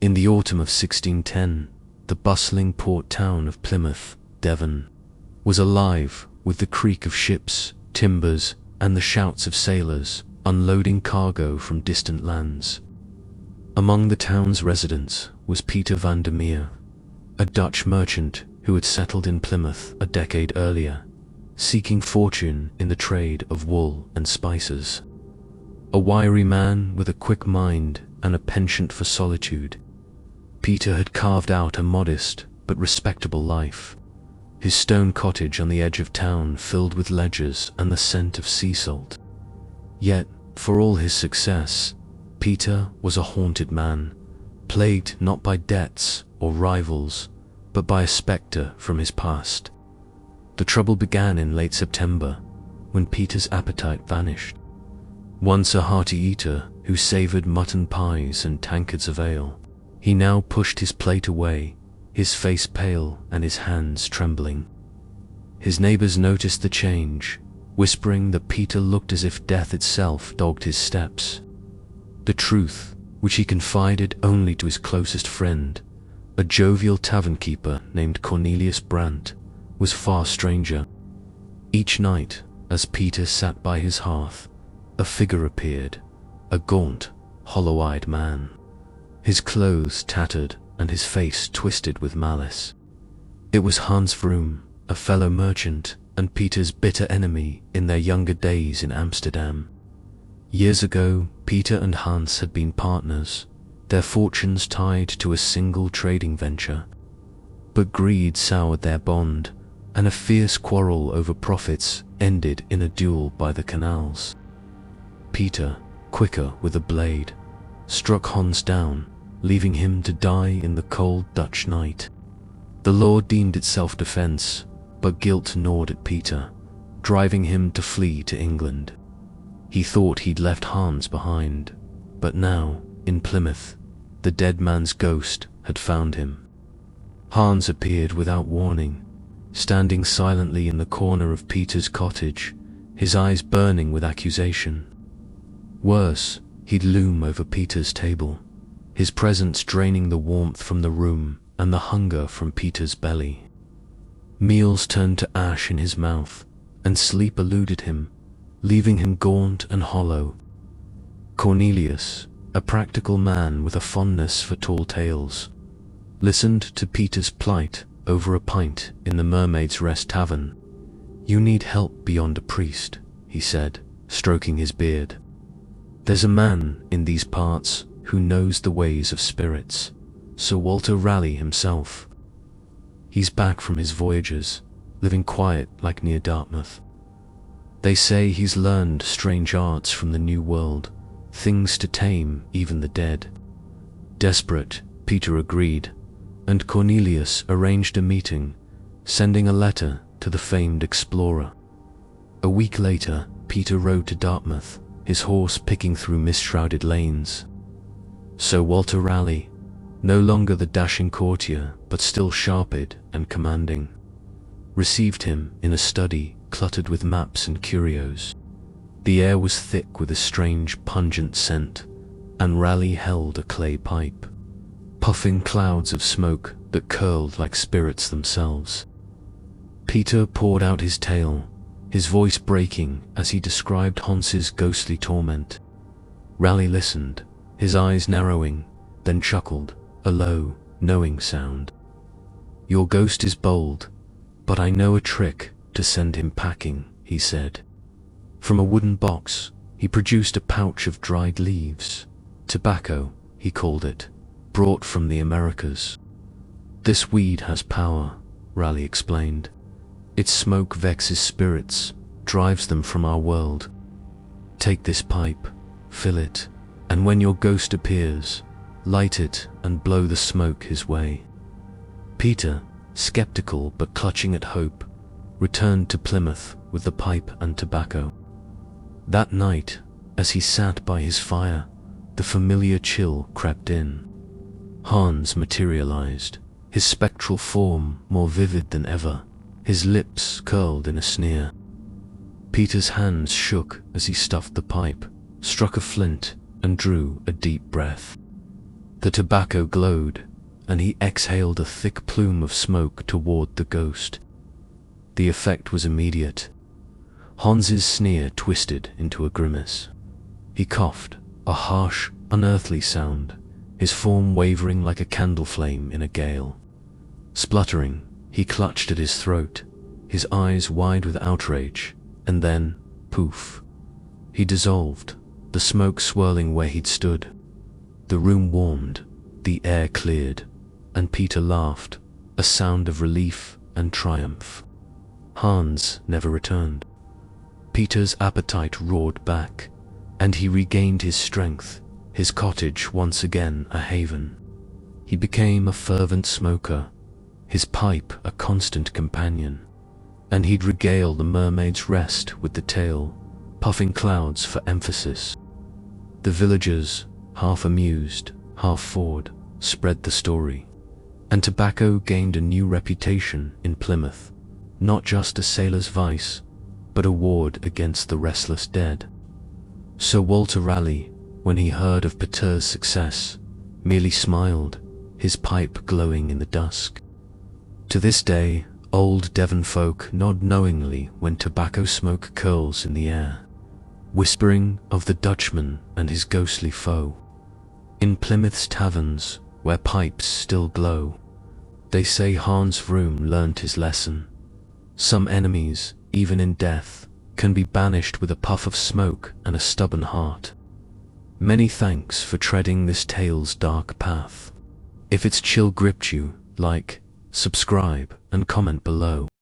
In the autumn of 1610, the bustling port town of Plymouth, Devon, was alive with the creak of ships, timbers, and the shouts of sailors unloading cargo from distant lands. Among the town's residents was Peter van der Meer, a Dutch merchant who had settled in Plymouth a decade earlier, seeking fortune in the trade of wool and spices. A wiry man with a quick mind and a penchant for solitude, Peter had carved out a modest but respectable life, his stone cottage on the edge of town filled with ledgers and the scent of sea salt. Yet, for all his success, Peter was a haunted man, plagued not by debts or rivals, but by a spectre from his past. The trouble began in late September, when Peter's appetite vanished. Once a hearty eater who savoured mutton pies and tankards of ale, he now pushed his plate away, his face pale and his hands trembling. His neighbours noticed the change, whispering that Peter looked as if death itself dogged his steps. The truth, which he confided only to his closest friend, a jovial tavern keeper named Cornelius Brandt, was far stranger. Each night, as Peter sat by his hearth, a figure appeared, a gaunt, hollow-eyed man, his clothes tattered and his face twisted with malice. It was Hans Vroom, a fellow merchant and Peter's bitter enemy in their younger days in Amsterdam. Years ago, Peter and Hans had been partners, their fortunes tied to a single trading venture. But greed soured their bond, and a fierce quarrel over profits ended in a duel by the canals. Peter, quicker with a blade, struck Hans down, leaving him to die in the cold Dutch night. The law deemed it self-defense, but guilt gnawed at Peter, driving him to flee to England. He thought he'd left Hans behind, but now, in Plymouth, the dead man's ghost had found him. Hans appeared without warning, standing silently in the corner of Peter's cottage, his eyes burning with accusation. Worse, he'd loom over Peter's table, his presence draining the warmth from the room and the hunger from Peter's belly. Meals turned to ash in his mouth, and sleep eluded him, leaving him gaunt and hollow. Cornelius, a practical man with a fondness for tall tales, listened to Peter's plight over a pint in the Mermaid's Rest Tavern. "You need help beyond a priest," he said, stroking his beard. "There's a man in these parts who knows the ways of spirits, Sir Walter Raleigh himself. He's back from his voyages, living quiet like near Dartmouth. They say he's learned strange arts from the New World, things to tame even the dead." Desperate, Peter agreed, and Cornelius arranged a meeting, sending a letter to the famed explorer. A week later, Peter rode to Dartmouth, his horse picking through mist-shrouded lanes. Sir Walter Raleigh, no longer the dashing courtier, but still sharp-eyed and commanding, received him in a study cluttered with maps and curios. The air was thick with a strange, pungent scent, and Raleigh held a clay pipe, puffing clouds of smoke that curled like spirits themselves. Peter poured out his tale, his voice breaking as he described Hans's ghostly torment. Raleigh listened, his eyes narrowing, then chuckled, a low, knowing sound. "Your ghost is bold, but I know a trick to send him packing," he said. From a wooden box, he produced a pouch of dried leaves. Tobacco, he called it, brought from the Americas. "This weed has power," Raleigh explained. "Its smoke vexes spirits, drives them from our world. Take this pipe, fill it, and when your ghost appears, light it and blow the smoke his way." Peter, skeptical but clutching at hope, returned to Plymouth with the pipe and tobacco. That night, as he sat by his fire, the familiar chill crept in. Hans materialized, his spectral form more vivid than ever, his lips curled in a sneer. Peter's hands shook as he stuffed the pipe, struck a flint, and drew a deep breath. The tobacco glowed, and he exhaled a thick plume of smoke toward the ghost. The effect was immediate. Hans's sneer twisted into a grimace. He coughed, a harsh, unearthly sound, his form wavering like a candle flame in a gale. Spluttering, he clutched at his throat, his eyes wide with outrage, and then, poof, he dissolved, the smoke swirling where he'd stood. The room warmed, the air cleared, and Peter laughed, a sound of relief and triumph. Hans never returned. Peter's appetite roared back, and he regained his strength, his cottage once again a haven. He became a fervent smoker, his pipe a constant companion, and he'd regale the Mermaid's Rest with the tale, puffing clouds for emphasis. The villagers, half amused, half awed, spread the story, and tobacco gained a new reputation in Plymouth, not just a sailor's vice, but a ward against the restless dead. Sir Walter Raleigh, when he heard of Peter's success, merely smiled, his pipe glowing in the dusk. To this day, old Devon folk nod knowingly when tobacco smoke curls in the air, whispering of the Dutchman and his ghostly foe. In Plymouth's taverns, where pipes still glow, they say Hans Vroom learnt his lesson. Some enemies, even in death, can be banished with a puff of smoke and a stubborn heart. Many thanks for treading this tale's dark path. If its chill gripped you, like, subscribe, and comment below.